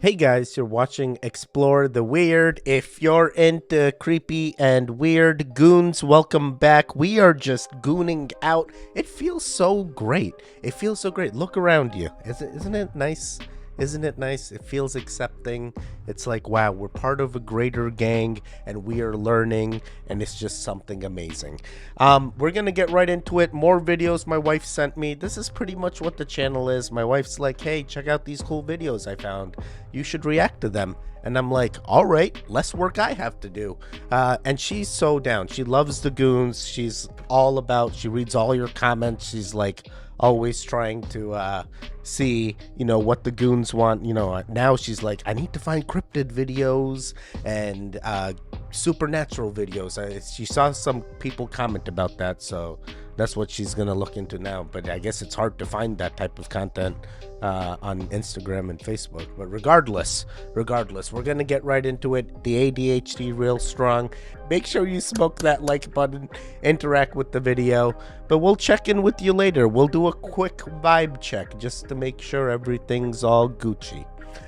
Hey guys, you're watching Explore the Weird. If you're into creepy and weird goons, welcome back. We are just gooning out. It feels so great. It feels so great. Look around you. Isn't it nice? Isn't it nice? It feels accepting. It's like, wow, we're part of a greater gang and we are learning, and it's just something amazing. We're gonna get right into it. More videos my wife sent me. This is pretty much what the channel is. My wife's like, hey, check out these cool videos I found. You should react to them. And I'm like, all right, less work I have to do. And she's so down. She loves the goons. She's all about, she reads all your comments. She's like always trying to see, what the goons want. Now she's like, I need to find cryptid videos and supernatural videos. She saw some people comment about that, so that's what she's gonna look into now. But I guess it's hard to find that type of content on Instagram and Facebook. But regardless, we're gonna get right into it. The ADHD real strong. Make sure you smoke that like button, interact with the video, but we'll check in with you later. We'll do a quick vibe check just to make sure everything's all Gucci.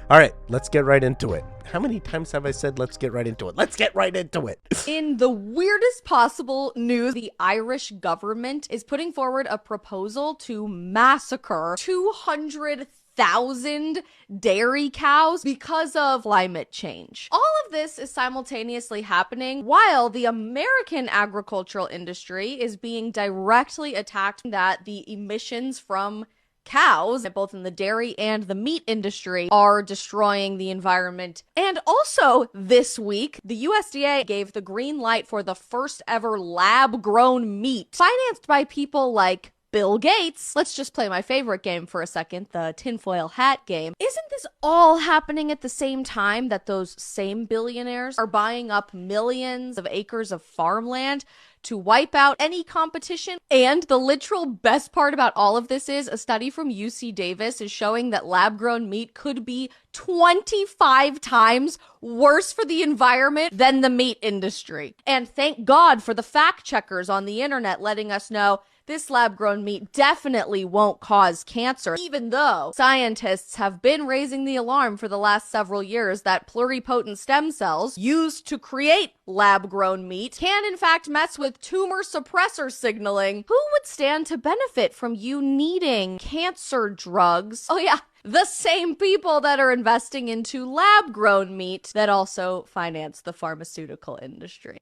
All right, let's get right into it. How many times have I said let's get right into it? Let's get right into it. In the weirdest possible news, the Irish government is putting forward a proposal to massacre 200,000 dairy cows because of climate change. All of this is simultaneously happening while the American agricultural industry is being directly attacked, that the emissions from cows, both in the dairy and the meat industry, are destroying the environment. And also this week, the USDA gave the green light for the first ever lab-grown meat, financed by people like Bill Gates. Let's just play my favorite game for a second, the tinfoil hat game. Isn't this all happening at the same time that those same billionaires are buying up millions of acres of farmland to wipe out any competition? And the literal best part about all of this is a study from UC Davis is showing that lab-grown meat could be 25 times worse for the environment than the meat industry. And thank God for the fact checkers on the internet letting us know this lab-grown meat definitely won't cause cancer, even though scientists have been raising the alarm for the last several years that pluripotent stem cells used to create lab-grown meat can in fact mess with tumor suppressor signaling. Who would stand to benefit from you needing cancer drugs? Oh yeah, the same people that are investing into lab-grown meat that also finance the pharmaceutical industry.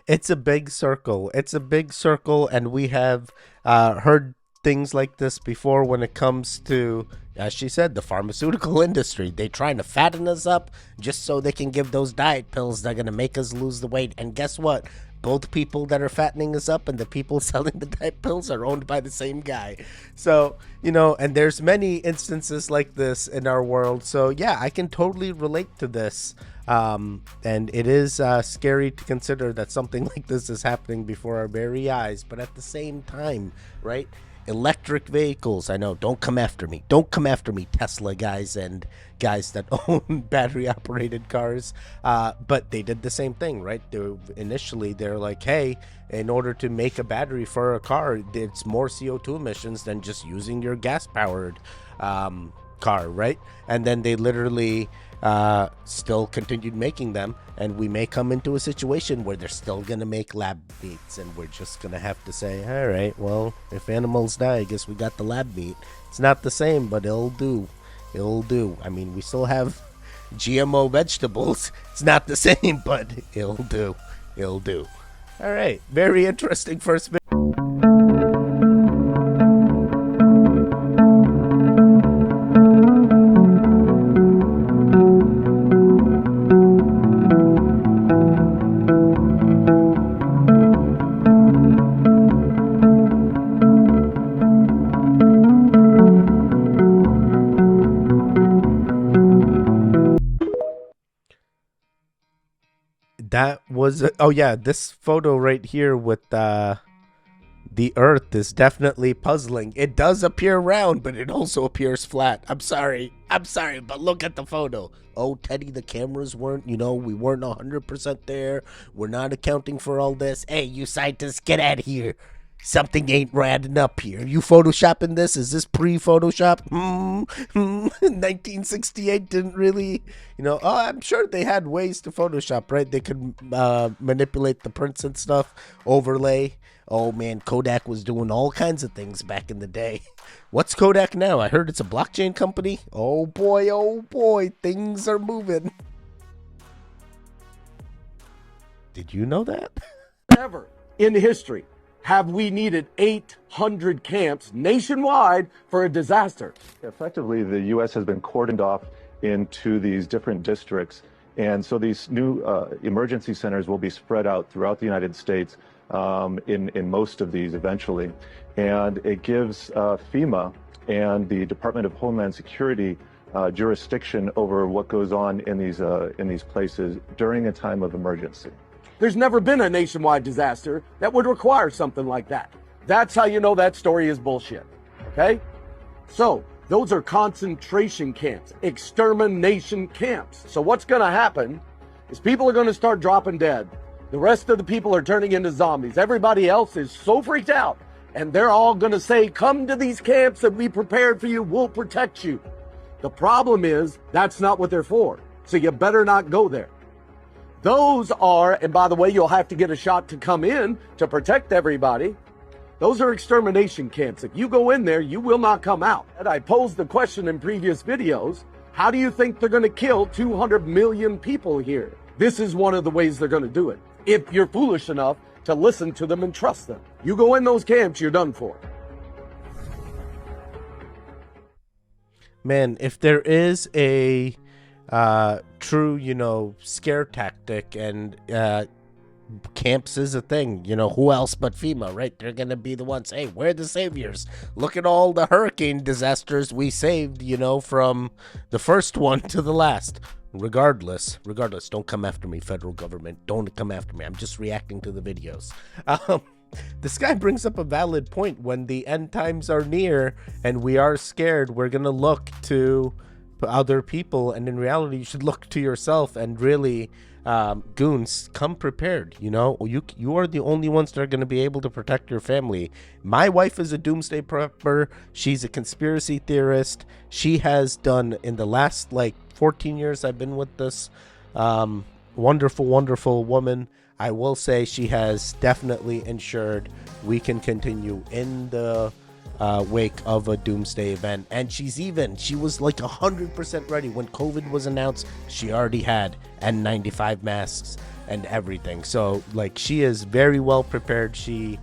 It's a big circle. It's a big circle, and we have heard things like this before when it comes to, as she said, the pharmaceutical industry. They're trying to fatten us up just so they can give those diet pills that are going to make us lose the weight. And guess what? Both people that are fattening us up and the people selling the diet pills are owned by the same guy. So, and there's many instances like this in our world. So, yeah, I can totally relate to this. And it is scary to consider that something like this is happening before our very eyes. But at the same time, right? Electric vehicles. I know. Don't come after me. Don't come after me, Tesla guys and guys that own battery operated cars. But they did the same thing, right? Initially, they're like, hey, in order to make a battery for a car, it's more CO2 emissions than just using your gas powered car, right? And then they literally still continued making them, and we may come into a situation where they're still gonna make lab meats, and we're just gonna have to say, all right, well, if animals die, I guess we got the lab meat. It's not the same, but it'll do. I mean, we still have GMO vegetables. It's not the same, but it'll do. All right, very interesting first video. That was, oh yeah, this photo right here with the earth is definitely puzzling. It does appear round, but it also appears flat. I'm sorry, but look at the photo. Oh, Teddy, the cameras weren't, we weren't 100% there. We're not accounting for all this. Hey, you scientists, get out of here. Something ain't radding up here. You photoshopping this? Is this pre-Photoshop? 1968 didn't really, I'm sure they had ways to Photoshop, right? They could manipulate the prints and stuff, overlay. Oh man, Kodak was doing all kinds of things back in the day. What's Kodak now? I heard it's a blockchain company. Oh boy, things are moving. Did you know that? Never in history have we needed 800 camps nationwide for a disaster. Effectively, the U.S. has been cordoned off into these different districts. And so these new emergency centers will be spread out throughout the United States in most of these eventually. And it gives FEMA and the Department of Homeland Security jurisdiction over what goes on in these places during a time of emergency. There's never been a nationwide disaster that would require something like that. That's how you know that story is bullshit, okay? So, those are concentration camps, extermination camps. So what's gonna happen is people are gonna start dropping dead. The rest of the people are turning into zombies. Everybody else is so freaked out. And they're all gonna say, come to these camps and we prepared for you, we'll protect you. The problem is, that's not what they're for. So you better not go there. Those are, and by the way, you'll have to get a shot to come in to protect everybody. Those are extermination camps. If you go in there, you will not come out. And I posed the question in previous videos, how do you think they're going to kill 200 million people here? This is one of the ways they're going to do it. If you're foolish enough to listen to them and trust them. You go in those camps, you're done for. Man, if there is a true, scare tactic, and camps is a thing, who else but FEMA, right? They're gonna be the ones, hey, we're the saviors. Look at all the hurricane disasters we saved, from the first one to the last. Regardless, don't come after me, federal government. Don't come after me. I'm just reacting to the videos. This guy brings up a valid point. When the end times are near and we are scared, we're gonna look to other people, and in reality you should look to yourself. And really, goons, come prepared. You are the only ones that are going to be able to protect your family. My wife is a doomsday prepper. She's a conspiracy theorist. She has done, in the last 14 years I've been with this wonderful woman, I will say she has definitely ensured we can continue in the wake of a doomsday event. And she was 100% ready when COVID was announced. She already had N95 masks and everything. So she is very well prepared. She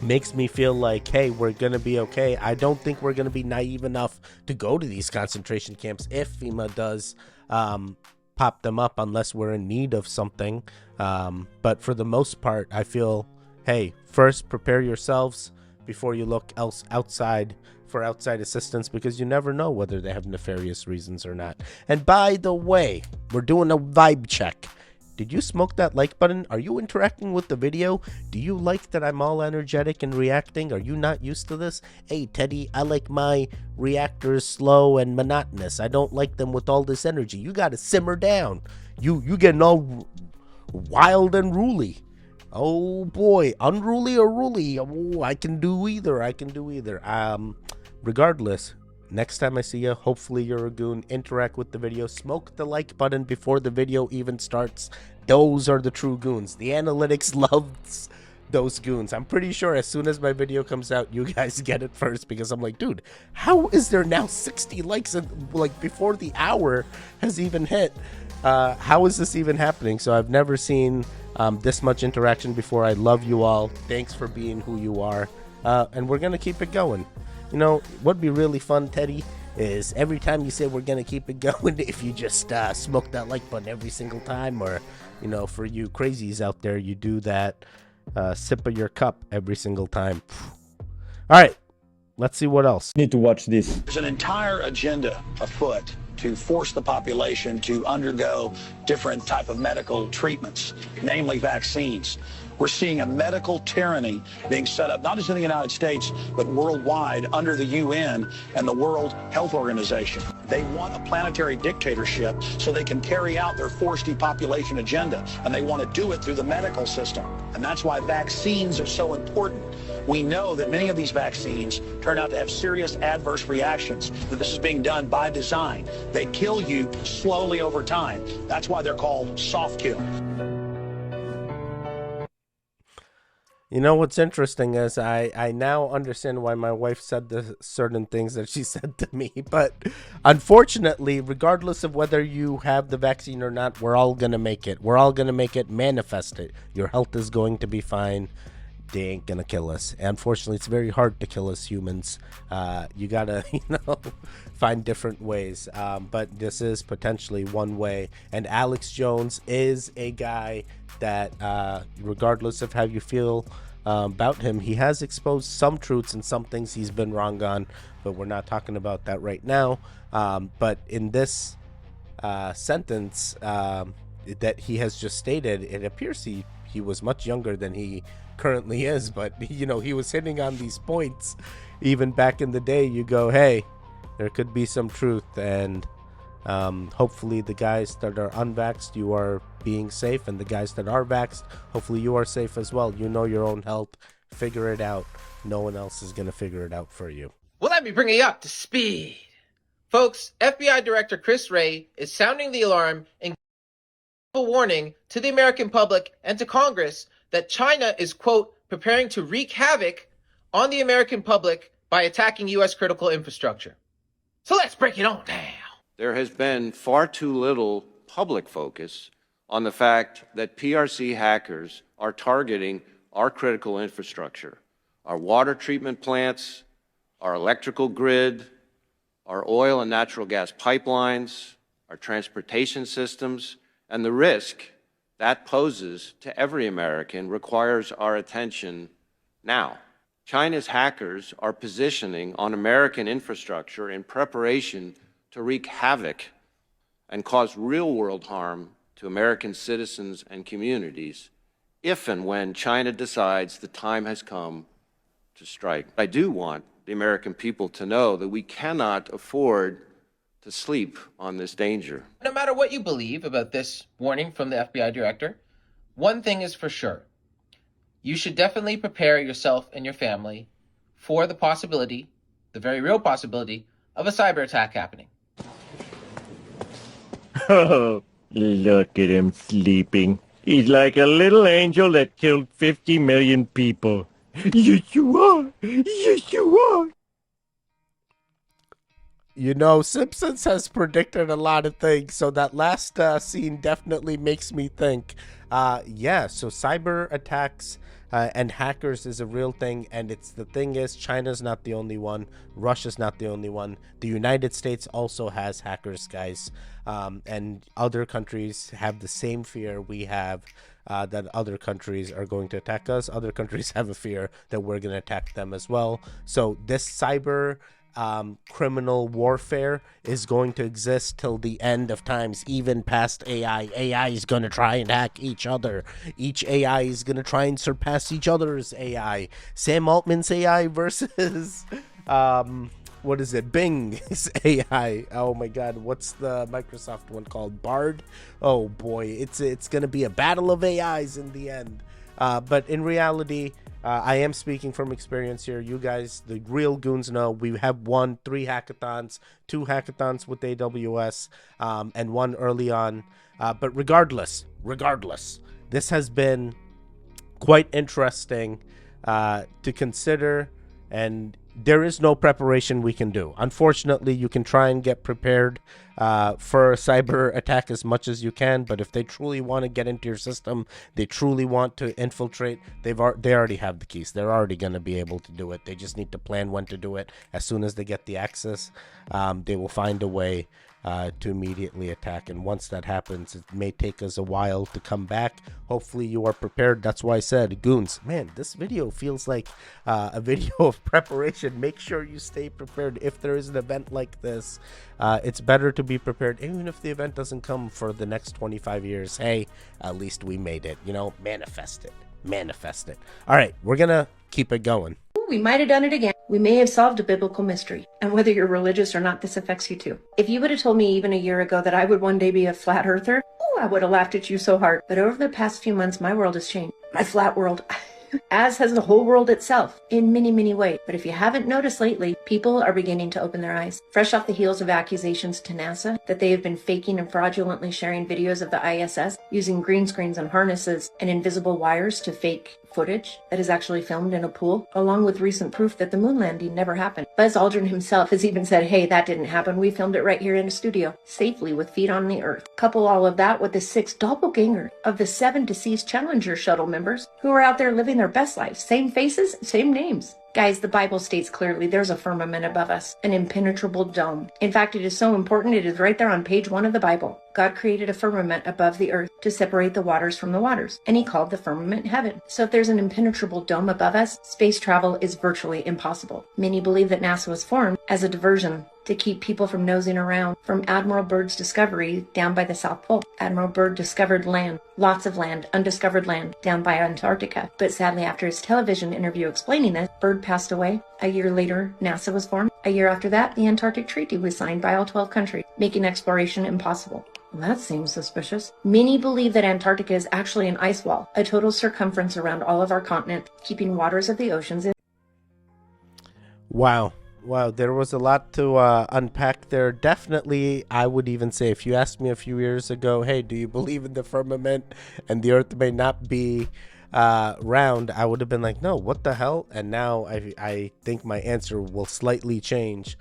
makes me feel like, hey, we're gonna be okay. I don't think we're gonna be naive enough to go to these concentration camps if FEMA does pop them up, unless we're in need of something. But for the most part, I feel, hey, first prepare yourselves before you look outside for outside assistance, because you never know whether they have nefarious reasons or not. And by the way, we're doing a vibe check. Did you smoke that like button? Are you interacting with the video? Do you like that I'm all energetic and reacting? Are you not used to this? Hey, Teddy, I like my reactors slow and monotonous. I don't like them with all this energy. You gotta simmer down. You getting all wild and ruly. Oh boy, unruly or ruly? Oh, I can do either. Regardless, next time I see you, hopefully you're a goon. Interact with the video. Smoke the like button before the video even starts. Those are the true goons. The analytics loves those goons. I'm pretty sure as soon as my video comes out, you guys get it first, because I'm like, dude, how is there now 60 likes before the hour has even hit? How is this even happening? So I've never seen this much interaction before. I love you all. Thanks for being who you are. And we're going to keep it going. What'd be really fun, Teddy, is every time you say we're going to keep it going, if you just smoke that like button every single time, or, for you crazies out there, you do that sip of your cup every single time. All right, let's see what else. Need to watch this. There's an entire agenda afoot to force the population to undergo different type of medical treatments, namely vaccines. We're seeing a medical tyranny being set up, not just in the United States, but worldwide under the UN and the World Health Organization. They want a planetary dictatorship so they can carry out their forced depopulation agenda, and they want to do it through the medical system. And that's why vaccines are so important. We know that many of these vaccines turn out to have serious adverse reactions, that this is being done by design. They kill you slowly over time. That's why they're called soft kill. You know what's interesting is I now understand why my wife said the certain things that she said to me. But unfortunately, regardless of whether you have the vaccine or not, we're all going to make it. We're all going to make it, manifest it. Your health is going to be fine. They ain't going to kill us. Unfortunately, it's very hard to kill us humans. You got to, find different ways. But this is potentially one way. And Alex Jones is a guy that, regardless of how you feel about him, he has exposed some truths and some things he's been wrong on. But we're not talking about that right now. But in this sentence that he has just stated, it appears he was much younger than he currently is, but he was hitting on these points even back in the day. You go, hey, there could be some truth, and hopefully the guys that are unvaxxed, you are being safe, and the guys that are vaxxed, hopefully you are safe as well. You know your own health, figure it out. No one else is going to figure it out for you. Well, let me bring you up to speed. Folks, FBI Director Chris Wray is sounding the alarm and giving a warning to the American public and to Congress that China is, quote, preparing to wreak havoc on the American public by attacking U.S. critical infrastructure. So let's break it on down. There has been far too little public focus on the fact that PRC hackers are targeting our critical infrastructure, our water treatment plants, our electrical grid, our oil and natural gas pipelines, our transportation systems, and the risk that poses to every American requires our attention now. China's hackers are positioning on American infrastructure in preparation to wreak havoc and cause real-world harm to American citizens and communities if and when China decides the time has come to strike. I do want the American people to know that we cannot afford to sleep on this danger. No matter what you believe about this warning from the FBI director, one thing is for sure. You should definitely prepare yourself and your family for the possibility, the very real possibility, of a cyber attack happening. Oh, look at him sleeping. He's like a little angel that killed 50 million people. Yes, you are. Yes, you are. Simpsons has predicted a lot of things, so that last scene definitely makes me think. So cyber attacks and hackers is a real thing, and the thing is, China's not the only one, Russia's not the only one. The United States also has hackers, guys, and other countries have the same fear we have, that other countries are going to attack us. Other countries have a fear that we're going to attack them as well. So this cyber criminal warfare is going to exist till the end of times, even past AI. AI is going to try and hack each other. Each AI is going to try and surpass each other's AI. Sam Altman's AI versus what is it? Bing's AI. Oh my God, what's the Microsoft one called? Bard? Oh boy, it's going to be a battle of AIs in the end. But in reality, I am speaking from experience here. You guys, the real goons, know we have won 3 hackathons, 2 hackathons with AWS, and one early on. But regardless, this has been quite interesting to consider, and there is no preparation we can do. Unfortunately, you can try and get prepared for a cyber attack as much as you can, but if they truly want to get into your system, they truly want to infiltrate, they already have the keys. They're already going to be able to do it. They just need to plan when to do it. As soon as they get the access, they will find a way to immediately attack. And once that happens, it may take us a while to come back. Hopefully you are prepared. That's why I said, goons, man, this video feels like a video of preparation. Make sure you stay prepared. If there is an event like this, it's better to be prepared. Even if the event doesn't come for the next 25 years, hey, at least we made it. You know, manifest it. Manifest it. All right, we're going to keep it going. We might have done it again. We may have solved a biblical mystery. And whether you're religious or not, this affects you too. If you would have told me even a year ago that I would one day be a flat earther, I would have laughed at you so hard. But over the past few months, my world has changed. My flat world. As has the whole world itself, in many, many ways. But if you haven't noticed lately, people are beginning to open their eyes. Fresh off the heels of accusations to NASA that they have been faking and fraudulently sharing videos of the ISS, using green screens and harnesses and invisible wires to fake footage that is actually filmed in a pool, along with recent proof that the moon landing never happened. Buzz Aldrin himself has even said, hey, that didn't happen. We filmed it right here in a studio, safely with feet on the earth. Couple all of that with the 6 doppelganger of the 7 deceased Challenger shuttle members who are out there living their best lives. Same faces, same names. Guys, the Bible states clearly there's a firmament above us, an impenetrable dome. In fact, it is so important it is right there on page 1 of the Bible. God created a firmament above the earth to separate the waters from the waters, and he called the firmament heaven. So if there's an impenetrable dome above us, space travel is virtually impossible. Many believe that NASA was formed as a diversion to keep people from nosing around from Admiral Byrd's discovery down by the South Pole. Admiral Byrd discovered land, lots of land, undiscovered land, down by Antarctica. But sadly, after his television interview explaining this, Byrd passed away. A year later, NASA was formed. A year after that, the Antarctic Treaty was signed by all 12 countries, making exploration impossible. Well, that seems suspicious. Many believe that Antarctica is actually an ice wall, a total circumference around all of our continent, keeping waters of the oceans in. Wow. Wow, there was a lot to unpack there. Definitely, I would even say, if you asked me a few years ago, hey, do you believe in the firmament and the earth may not be round, I would have been like, no, what the hell? And now I think my answer will slightly change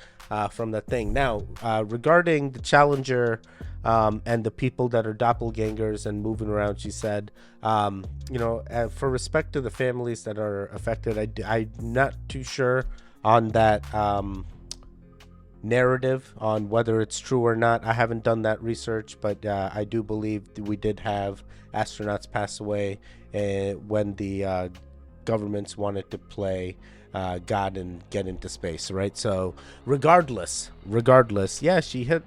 from that thing. Now, regarding the Challenger and the people that are doppelgangers and moving around, she said, for respect to the families that are affected, I'm not too sure on that narrative on whether it's true or not. I haven't done that research, but I do believe we did have astronauts pass away when the governments wanted to play God and get into space, right? So regardless, yeah, she hit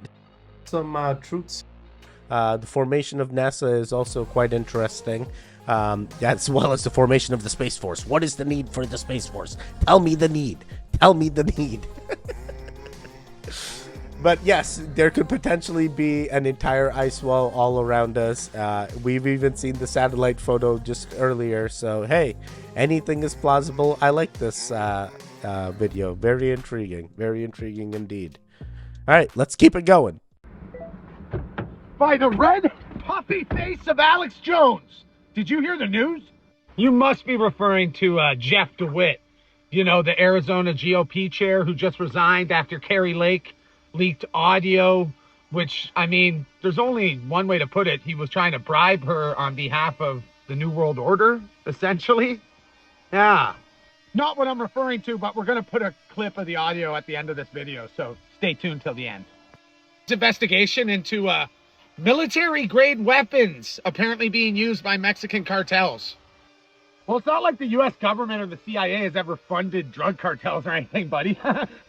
some truths. The formation of NASA is also quite interesting, as well as the formation of the Space Force. What is the need for the Space Force? Tell me the need. But yes, there could potentially be an entire ice wall all around us. We've even seen the satellite photo just earlier. So, hey, anything is plausible. I like this video. Very intriguing indeed. All right, let's keep it going. By the red puffy face of Alex Jones. Did you hear the news? You must be referring to Jeff DeWitt. You know, the Arizona GOP chair who just resigned after Carrie Lake leaked audio, which, I mean, there's only one way to put it. He was trying to bribe her on behalf of the New World Order, essentially. Yeah. Not what I'm referring to, but we're going to put a clip of the audio at the end of this video, so stay tuned till the end. It's investigation into military-grade weapons apparently being used by Mexican cartels. Well, it's not like the U.S. government or the CIA has ever funded drug cartels or anything, buddy.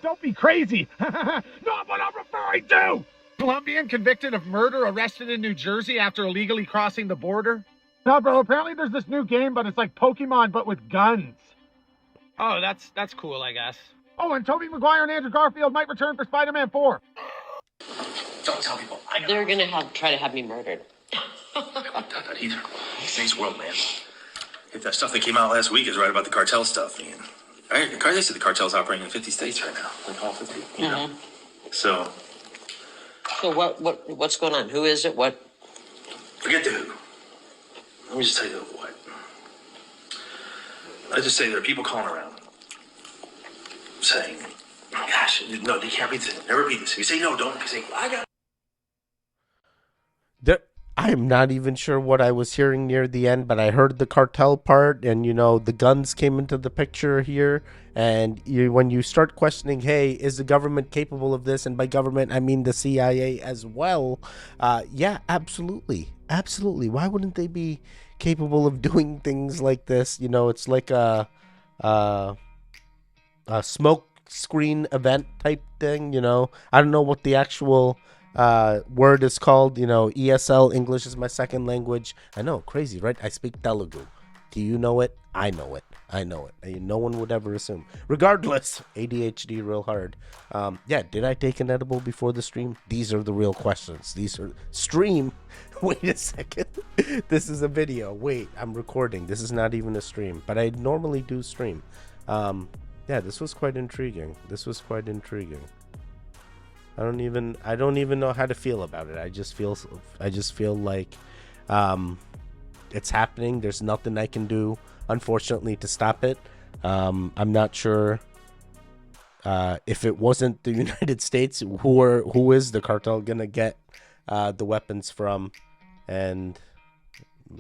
Don't be crazy. Not what I'm referring to! Colombian convicted of murder arrested in New Jersey after illegally crossing the border. No, bro, apparently there's this new game, but it's like Pokemon, but with guns. Oh, that's cool, I guess. Oh, and Tobey Maguire and Andrew Garfield might return for Spider-Man 4. Don't tell people. They're gonna try to have me murdered. I won't doubt that either. Today's world, man. If that stuff that came out last week is right about the cartel stuff, man. They said the cartel's operating in 50 states right now, like all 50. You know. So what's going on? Who is it? What? Forget the who. Let me just tell you the what. I just say there are people calling around saying, "Gosh, no, they can't repeat this. Never repeat this. If you say no, don't. If you say I got." I'm not even sure what I was hearing near the end, but I heard the cartel part, and the guns came into the picture here. And when you start questioning, hey, is the government capable of this? And by government, I mean the CIA as well. Yeah, absolutely, absolutely. Why wouldn't they be capable of doing things like this? It's like a, a smoke screen event type thing. I don't know what the actual word is called. ESL, English is my second language. I know, crazy, right? I speak Telugu. Do you know it? I know it. No one would ever assume. Regardless, ADHD real hard. Yeah, did I take an edible before the stream? These are the real questions. These are stream. Wait a second. This is a video. Wait, I'm recording. This is not even a stream, but I normally do stream. Yeah, this was quite intriguing. I don't even know how to feel about it. I just feel like it's happening. There's nothing I can do, unfortunately, to stop it. I'm not sure if it wasn't the United States, who is the cartel gonna get the weapons from, and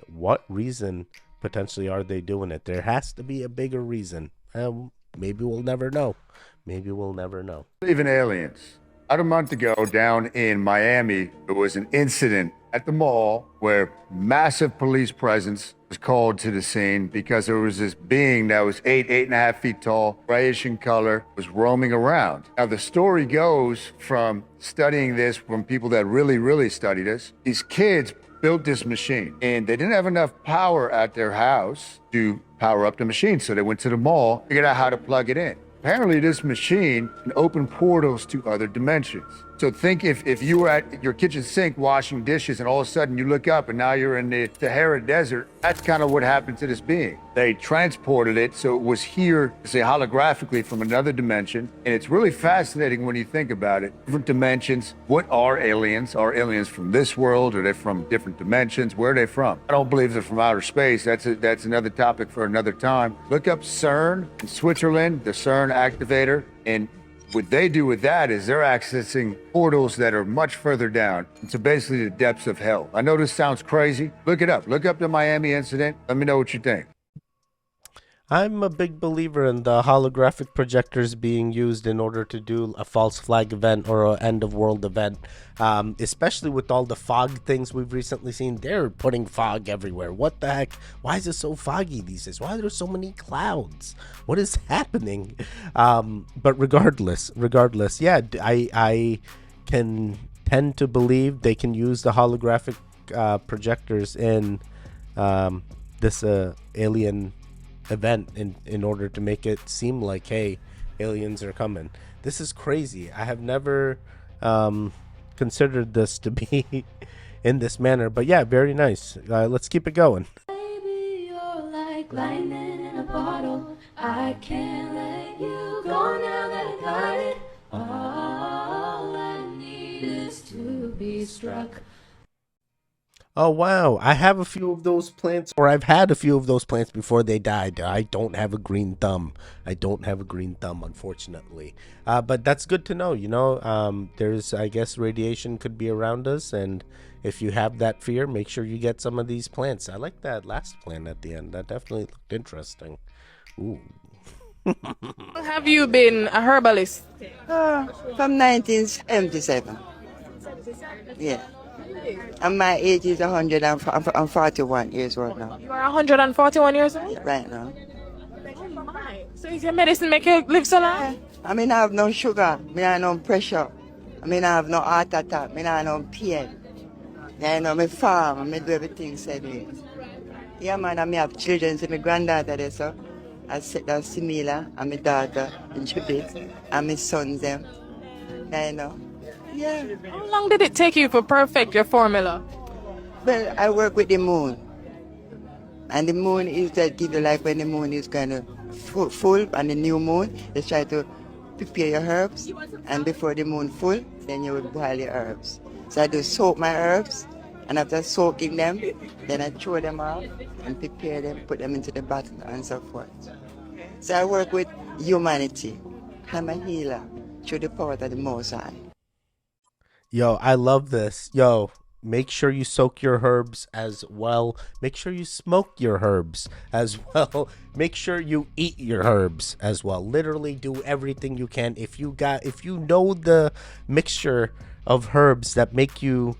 what reason potentially are they doing it? There has to be a bigger reason. Maybe we'll never know. Even aliens. About a month ago, down in Miami, there was an incident at the mall where massive police presence was called to the scene because there was this being that was 8.5 feet tall, grayish in color, was roaming around. Now, the story goes from studying this from people that really study this. These kids built this machine and they didn't have enough power at their house to power up the machine. So they went to the mall, figured out how to plug it in. Apparently this machine can open portals to other dimensions. So think if you were at your kitchen sink washing dishes and all of a sudden you look up and now you're in the Sahara Desert, that's kind of what happened to this being. They transported it so it was here, say, holographically from another dimension. And it's really fascinating when you think about it. Different dimensions. What are aliens? Are aliens from this world? Are they from different dimensions? Where are they from? I don't believe they're from outer space. That's another topic for another time. Look up CERN in Switzerland, the CERN activator, and what they do with that is they're accessing portals that are much further down into basically the depths of hell. I know this sounds crazy. Look it up. Look up the Miami incident. Let me know what you think. I'm a big believer in the holographic projectors being used in order to do a false flag event or an end of world event, especially with all the fog things we've recently seen. They're putting fog everywhere. What the heck? Why is it so foggy these days? Why are there so many clouds? What is happening? But regardless, yeah, I can tend to believe they can use the holographic projectors in this alien event in order to make it seem like, hey, aliens are coming. This is crazy. I have never considered this to be in this manner, but yeah, very nice. Let's keep it going. Baby, you're like lightning in a bottle. I can't let you go now that I got it. All I need is to be struck. Oh, wow. I have a few of those plants, or I've had a few of those plants before they died. I don't have a green thumb. Unfortunately. But that's good to know, there's, I guess, radiation could be around us, and if you have that fear, make sure you get some of these plants. I like that last plant at the end. That definitely looked interesting. Ooh. Have you been a herbalist? From 1977. Yeah. And my age is 141 years old now. You are 141 years old? Right now. Oh my. So is your medicine make you live so long? I mean, I have no sugar. I have no pressure. I have no heart attack. I have no pain. I farm. I do everything sideways. Yeah, man, I have children. So my granddaughter there, so that's Simila, and my daughter, Judith, and my sons, them. Yeah. How long did it take you to perfect your formula? Well, I work with the moon. And the moon is that give you like when the moon is kind of full and the new moon, they try to prepare your herbs. And before the moon full, then you will boil your herbs. So I do soak my herbs, and after soaking them, then I throw them out and prepare them, put them into the bottle and so forth. So I work with humanity. I'm a healer through the power of the Most High. Yo, I love this. Yo, make sure you soak your herbs as well. Make sure you smoke your herbs as well. Make sure you eat your herbs as well. Literally do everything you can. If you know the mixture of herbs that make you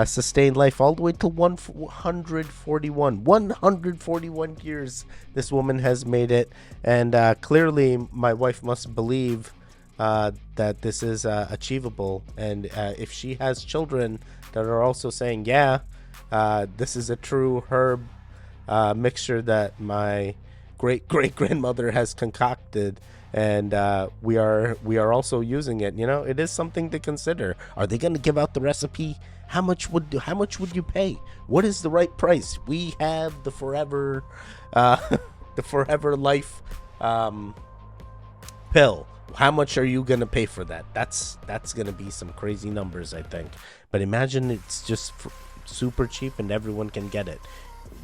sustain life all the way to 141 years this woman has made it, and clearly my wife must believe that this is achievable. And if she has children that are also saying, yeah, this is a true herb mixture that my great grandmother has concocted, and we are also using it, it is something to consider. Are they going to give out the recipe? How much would you pay? What is the right price? We have the forever life pill. How much are you gonna pay for that? That's gonna be some crazy numbers, I think. But imagine it's just super cheap and everyone can get it.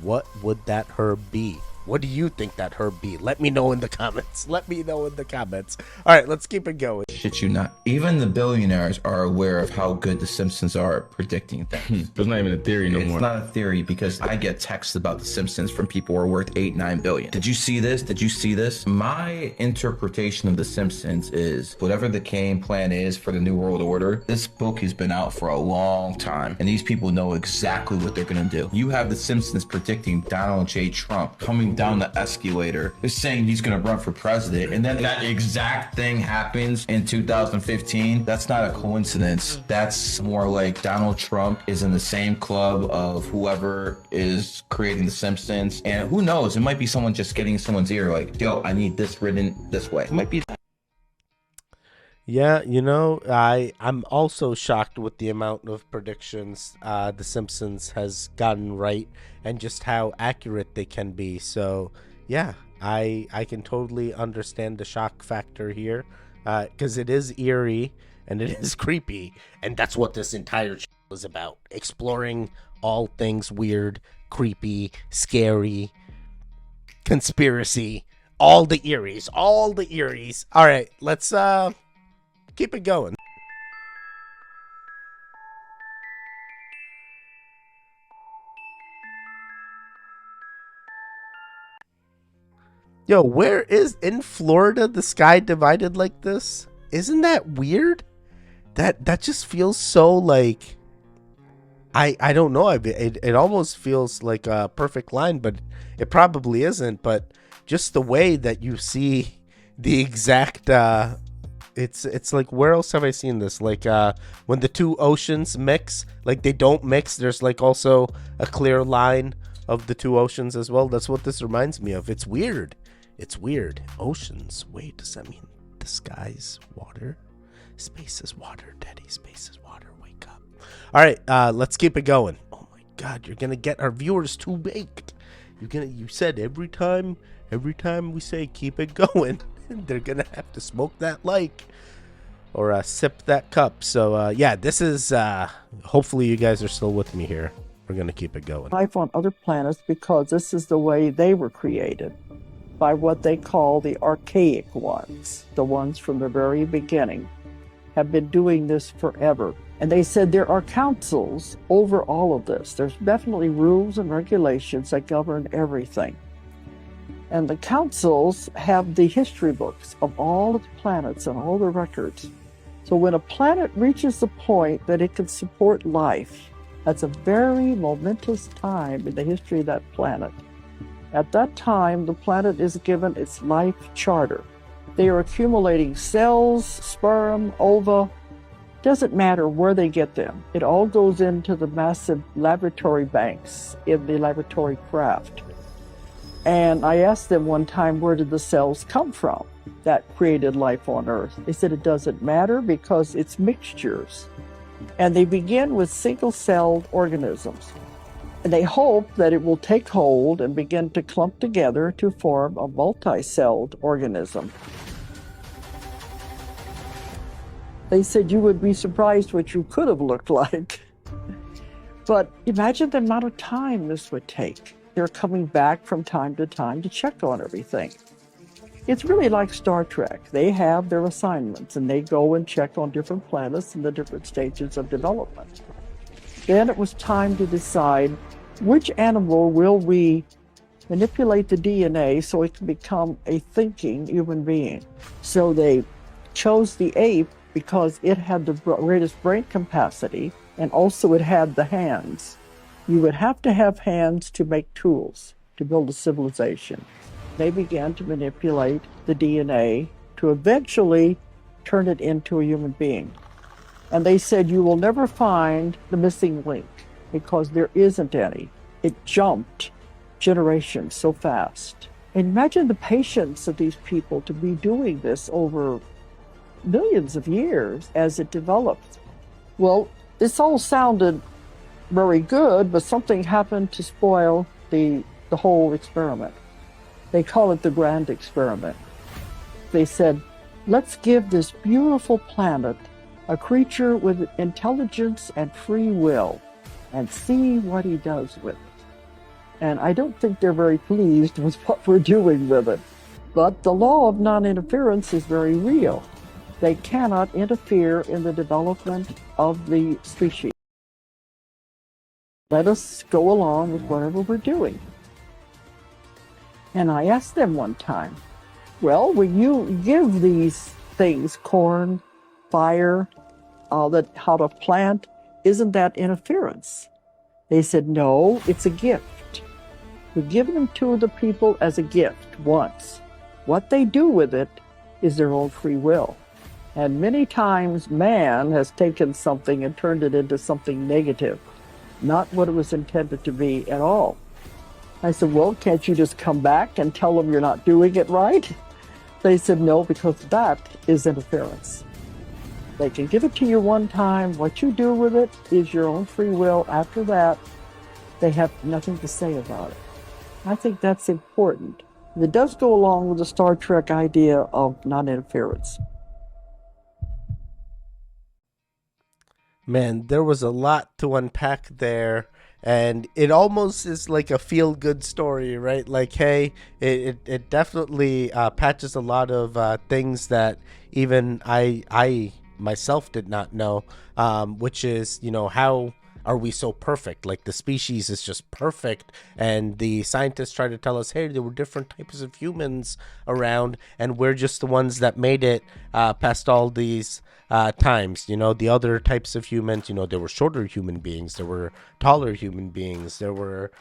What would that herb be? What do you think that herb be? Let me know in the comments. All right, let's keep it going. Shit you not. Even the billionaires are aware of how good the Simpsons are at predicting things. It's not even a theory no more. It's not a theory because I get texts about the Simpsons from people who are worth 8-9 billion. Did you see this? Did you see this? My interpretation of the Simpsons is whatever the game plan is for the New World Order, this book has been out for a long time and these people know exactly what they're gonna do. You have the Simpsons predicting Donald J. Trump coming down the escalator. They're saying he's gonna run for president, and then that exact thing happens in 2015. That's not a coincidence. That's more like Donald Trump is in the same club of whoever is creating the Simpsons, and who knows, it might be someone just getting in someone's ear like, yo, I need this written this way. It might be that. Yeah, I'm also shocked with the amount of predictions The Simpsons has gotten right and just how accurate they can be. So, yeah, I can totally understand the shock factor here because it is eerie and it is creepy. And that's what this entire channel is about. Exploring all things weird, creepy, scary, conspiracy, all the eerie's. All right, let's keep it going. Yo, where is in Florida the sky divided like this? Isn't that weird? That just feels so like I don't know. It almost feels like a perfect line, but it probably isn't. But just the way that you see the exact it's like, where else have I seen this? Like when the two oceans mix, like they don't mix, there's like also a clear line of the two oceans as well. That's what this reminds me of. It's weird. Oceans. Wait, does that mean the sky's water? Space is water, Daddy. Space is water. Wake up. All right, let's keep it going. Oh my God, you're gonna get our viewers too baked. You said every time we say keep it going, they're gonna have to smoke that like or sip that cup. So yeah, this is hopefully you guys are still with me here. We're gonna keep it going. Life on other planets because this is the way they were created, by what they call the archaic ones. The ones from the very beginning have been doing this forever. And they said there are councils over all of this. There's definitely rules and regulations that govern everything. And the councils have the history books of all of the planets and all the records. So when a planet reaches the point that it can support life, that's a very momentous time in the history of that planet. At that time, the planet is given its life charter. They are accumulating cells, sperm, ova. Doesn't matter where they get them. It all goes into the massive laboratory banks in the laboratory craft. And I asked them one time, where did the cells come from that created life on Earth? They said it doesn't matter because it's mixtures. And they begin with single-celled organisms. And they hope that it will take hold and begin to clump together to form a multi-celled organism. They said you would be surprised what you could have looked like. But imagine the amount of time this would take. They're coming back from time to time to check on everything. It's really like Star Trek. They have their assignments and they go and check on different planets and the different stages of development. Then it was time to decide which animal will we manipulate the DNA so it can become a thinking human being. So they chose the ape because it had the greatest brain capacity, and also it had the hands. You would have to have hands to make tools, to build a civilization. They began to manipulate the DNA to eventually turn it into a human being. And they said, you will never find the missing link because there isn't any. It jumped generations so fast. Imagine the patience of these people to be doing this over millions of years as it developed. Well, this all sounded very good, but something happened to spoil the whole experiment. They call it the grand experiment. They said, let's give this beautiful planet a creature with intelligence and free will and see what he does with it. And I don't think they're very pleased with what we're doing with it. But the law of non-interference is very real. They cannot interfere in the development of the species. Let us go along with whatever we're doing. And I asked them one time, well, when you give these things, corn, fire, how to plant, isn't that interference? They said, no, it's a gift. We give them to the people as a gift once. What they do with it is their own free will. And many times man has taken something and turned it into something negative, not what it was intended to be at all. I said, well, can't you just come back and tell them you're not doing it right? They said, no, because that is interference. They can give it to you one time. What you do with it is your own free will. After that, they have nothing to say about it. I think that's important. It does go along with the Star Trek idea of non-interference. Man, there was a lot to unpack there, and it almost is like a feel-good story, right? Like, hey, it definitely patches a lot of things that even I myself did not know, which is, how are we so perfect? Like, the species is just perfect, and the scientists try to tell us, hey, there were different types of humans around, and we're just the ones that made it past all these times. The other types of humans, there were shorter human beings, there were taller human beings, there were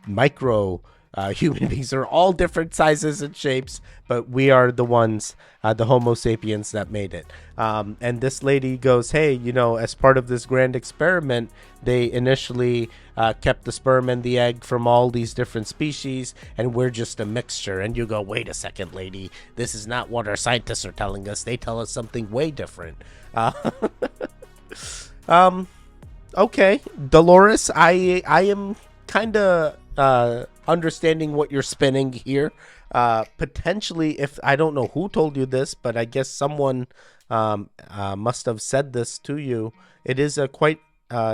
micro human beings. Are all different sizes and shapes, but we are the ones, the Homo sapiens, that made it. And this lady goes, hey, as part of this grand experiment, they initially kept the sperm and the egg from all these different species, and we're just a mixture. And you go, wait a second, lady, this is not what our scientists are telling us. They tell us something way different. Okay, Dolores, I am kind of understanding what you're spinning here. Potentially, if I don't know who told you this, but I guess someone must have said this to you. It is a quite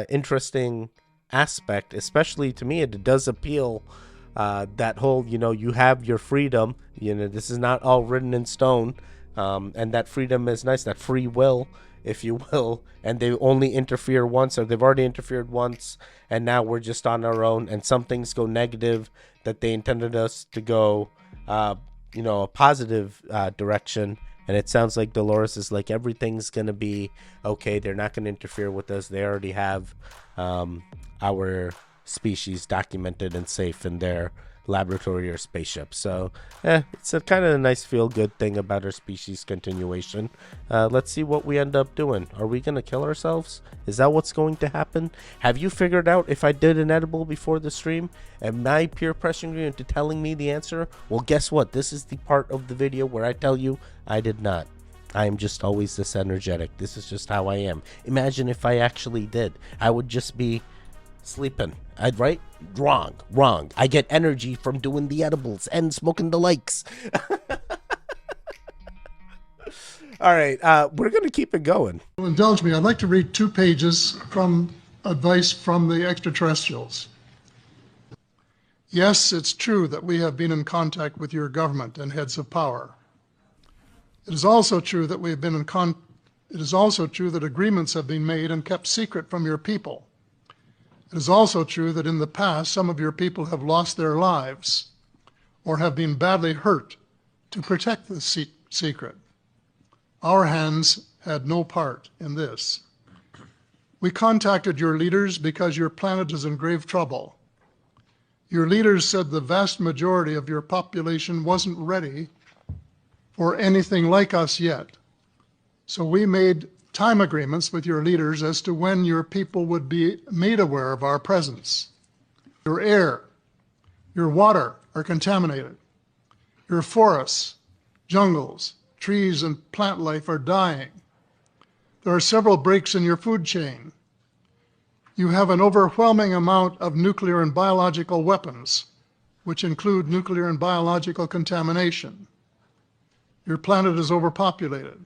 interesting aspect, especially to me. It does appeal, that whole, you have your freedom. This is not all written in stone, and that freedom is nice, that free will, if you will, and they only interfere once, or they've already interfered once, and now we're just on our own, and some things go negative that they intended us to go, a positive direction. And it sounds like Dolores is like, everything's going to be okay. They're not going to interfere with us. They already have our species documented and safe in their laboratory or spaceship. So it's a kind of a nice feel-good thing about our species continuation. Let's see what we end up doing. Are we going to kill ourselves? Is that what's going to happen? Have you figured out if I did an edible before the stream? Am I peer pressuring you into telling me the answer? Well, guess what? This is the part of the video where I tell you I did not. I am just always this energetic. This is just how I am. Imagine if I actually did. I would just be sleeping. Right? Wrong. I get energy from doing the edibles and smoking the likes. All right, we're going to keep it going. Indulge me. I'd like to read 2 pages from advice from the extraterrestrials. Yes, it's true that we have been in contact with your government and heads of power. It is also true that we have been It is also true that agreements have been made and kept secret from your people. It is also true that in the past, some of your people have lost their lives or have been badly hurt to protect the secret. Our hands had no part in this. We contacted your leaders because your planet is in grave trouble. Your leaders said the vast majority of your population wasn't ready for anything like us yet. So we made time agreements with your leaders as to when your people would be made aware of our presence. Your air, your water are contaminated. Your forests, jungles, trees, and plant life are dying. There are several breaks in your food chain. You have an overwhelming amount of nuclear and biological weapons, which include nuclear and biological contamination. Your planet is overpopulated.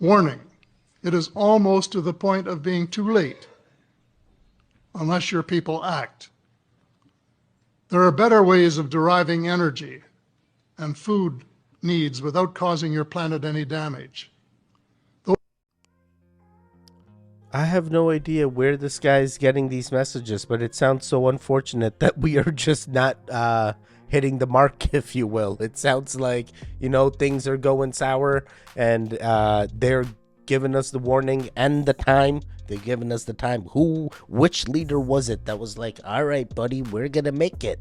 Warning, it is almost to the point of being too late, unless your people act. There are better ways of deriving energy and food needs without causing your planet any damage. I have no idea where this guy's getting these messages, but it sounds so unfortunate that we are just not hitting the mark, if you will. It sounds like, things are going sour, and they're giving us the warning and the time. They're giving us the time. Which leader was it that was like, all right, buddy, we're going to make it?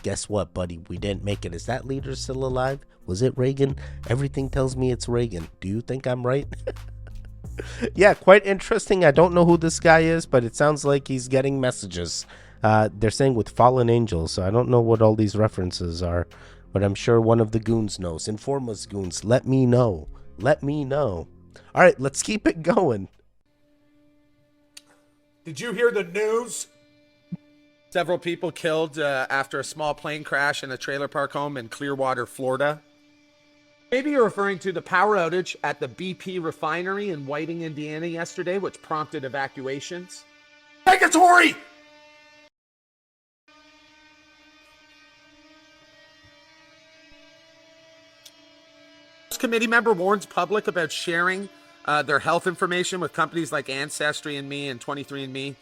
Guess what, buddy? We didn't make it. Is that leader still alive? Was it Reagan? Everything tells me it's Reagan. Do you think I'm right? Yeah, quite interesting. I don't know who this guy is, but it sounds like he's getting messages. They're saying with fallen angels, so I don't know what all these references are, but I'm sure one of the goons knows. Inform us, goons. Let me know. Let me know. All right, let's keep it going. Did you hear the news? Several people killed after a small plane crash in a trailer park home in Clearwater, Florida. Maybe you're referring to the power outage at the BP refinery in Whiting, Indiana yesterday, which prompted evacuations. Negatory! Committee member warns public about sharing their health information with companies like Ancestry and Me and 23andMe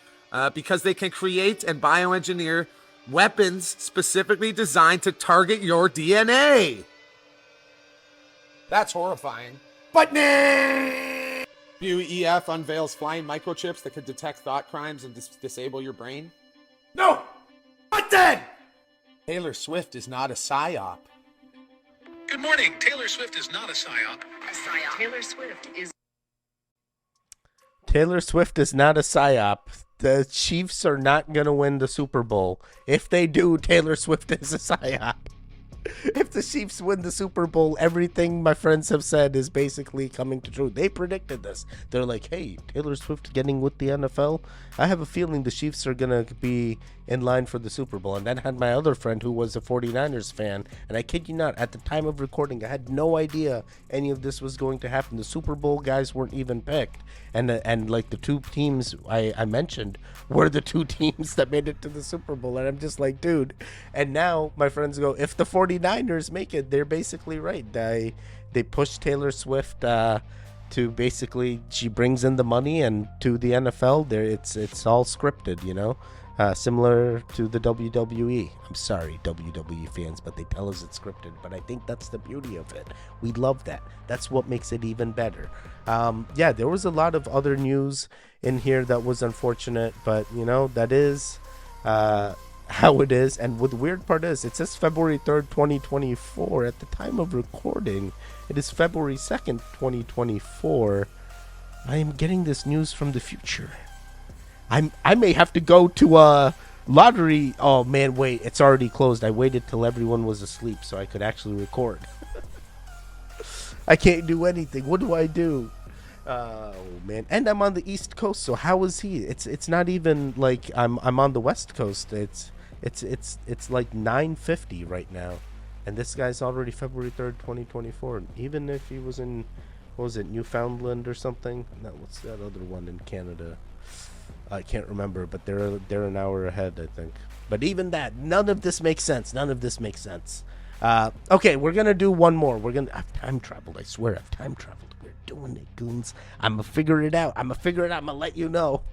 because they can create and bioengineer weapons specifically designed to target your DNA. That's horrifying. But UEF unveils flying microchips that could detect thought crimes and disable your brain. No! Not then! Taylor Swift is not a psyop. Good morning. Taylor Swift is not a psyop. Taylor Swift is not a psyop. The Chiefs are not going to win the Super Bowl. If they do, Taylor Swift is a psyop. If the Chiefs win the Super Bowl, everything my friends have said is basically coming to true. They predicted this. They're like, hey, Taylor Swift getting with the NFL. I have a feeling the Chiefs are going to be in line for the Super Bowl. And then I had my other friend who was a 49ers fan. And I kid you not, at the time of recording, I had no idea any of this was going to happen. The Super Bowl guys weren't even picked. And like the two teams I mentioned were the two teams that made it to the Super Bowl. And I'm just like, dude. And now my friends go, if the 49ers make it, they're basically right. They push Taylor Swift to basically, she brings in the money, and to the NFL, it's all scripted, similar to the WWE. I'm sorry, WWE fans, but they tell us it's scripted. But I think that's the beauty of it. We love that. That's what makes it even better. Yeah, there was a lot of other news in here that was unfortunate, but that is how it is. And what the weird part is, it says February 3rd, 2024. At the time of recording, it is February 2nd, 2024. I am getting this news from the future. I may have to go to a lottery. Oh man, wait, it's already closed. I waited till everyone was asleep so I could actually record. I can't do anything. What do I do? Oh man, and I'm on the East Coast, so how is he? It's not even like I'm on the West Coast. It's like 9:50 right now, and this guy's already February 3rd, 2024. Even if he was in, what was it, Newfoundland or something? No, what's that other one in Canada? I can't remember, but they're an hour ahead, I think. But even that, none of this makes sense. None of this makes sense. Okay, we're gonna do one more. I've time traveled. I swear, I've time traveled. We're doing it, goons. I'm gonna figure it out. I'm gonna let you know.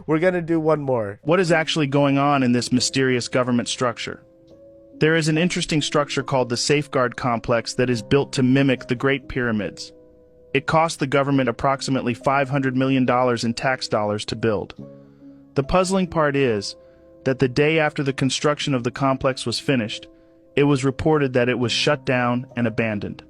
We're gonna do one more. What is actually going on in this mysterious government structure? There is an interesting structure called the Safeguard Complex that is built to mimic the Great Pyramids. It cost the government approximately $500 million in tax dollars to build. The puzzling part is that the day after the construction of the complex was finished, it was reported that it was shut down and abandoned.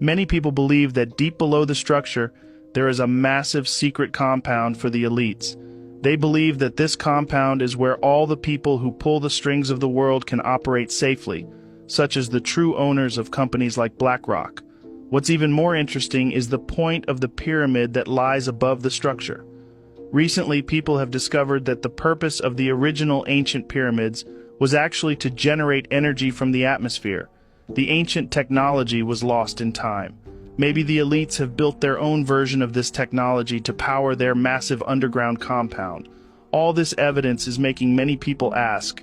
Many people believe that deep below the structure, there is a massive secret compound for the elites. They believe that this compound is where all the people who pull the strings of the world can operate safely, such as the true owners of companies like BlackRock. What's even more interesting is the point of the pyramid that lies above the structure. Recently, people have discovered that the purpose of the original ancient pyramids was actually to generate energy from the atmosphere. The ancient technology was lost in time. Maybe the elites have built their own version of this technology to power their massive underground compound. All this evidence is making many people ask,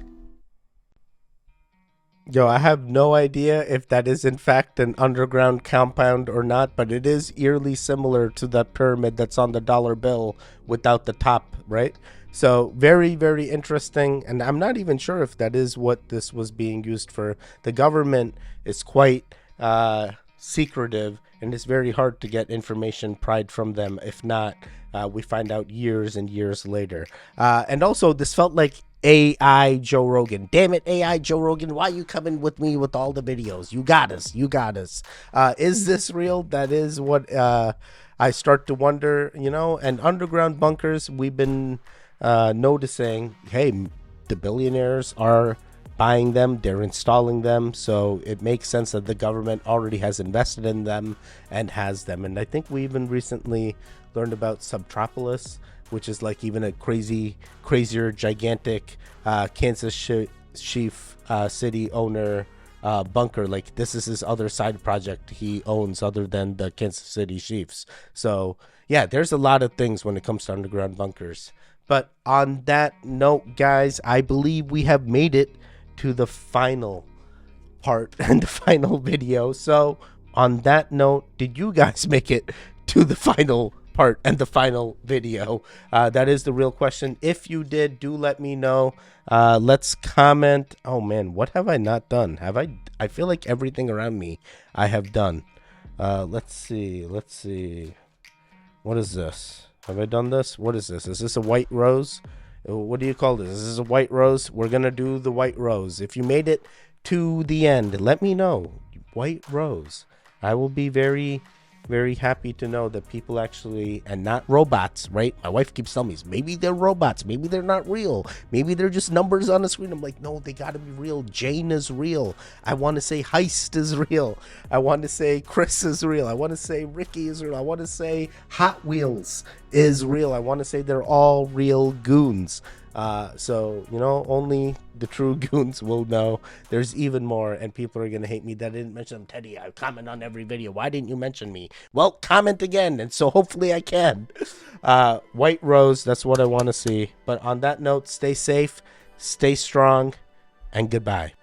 Yo, I have no idea if that is in fact an underground compound or not, but it is eerily similar to that pyramid that's on the dollar bill without the top, right? So very, very interesting. And I'm not even sure if that is what this was being used for. The government is quite secretive, and it's very hard to get information pried from them. If not, we find out years and years later. And also, this felt like AI Joe Rogan. Damn it, AI Joe Rogan, why you coming with me with all the videos? You got us. Is this real? That is what I start to wonder, and underground bunkers, we've been noticing, hey, the billionaires are buying them, they're installing them, so it makes sense that the government already has invested in them and has them. And I think we even recently learned about Subtropolis, which is like even a crazier, gigantic Kansas chief city owner bunker. Like, this is his other side project he owns other than the Kansas City Chiefs. So yeah, there's a lot of things when it comes to underground bunkers. But on that note, guys, I believe we have made it to the final part and the final video. So on that note, did you guys make it to the final part and the final video? That is the real question. If you did, do let me know. Let's comment. Oh man, what have I not done? I feel like everything around me I have done. Let's see. What is this? Have I done this? What is this? Is this a white rose? What do you call this? Is this a white rose? We're gonna do the white rose. If you made it to the end, let me know. White rose. I will be very, very happy to know that people actually, and not robots, right? My wife keeps telling me, maybe they're robots, maybe they're not real, maybe they're just numbers on the screen. I'm like, no, they gotta be real. Jane is real. I want to say Heist is real. I want to say Chris is real. I want to say Ricky is real. I want to say Hot Wheels is real. I want to say they're all real goons. So, only the true goons will know. There's even more, and people are going to hate me that I didn't mention them. Teddy, I comment on every video. Why didn't you mention me? Well, comment again, and so hopefully I can. White rose, that's what I want to see. But on that note, stay safe, stay strong, and goodbye.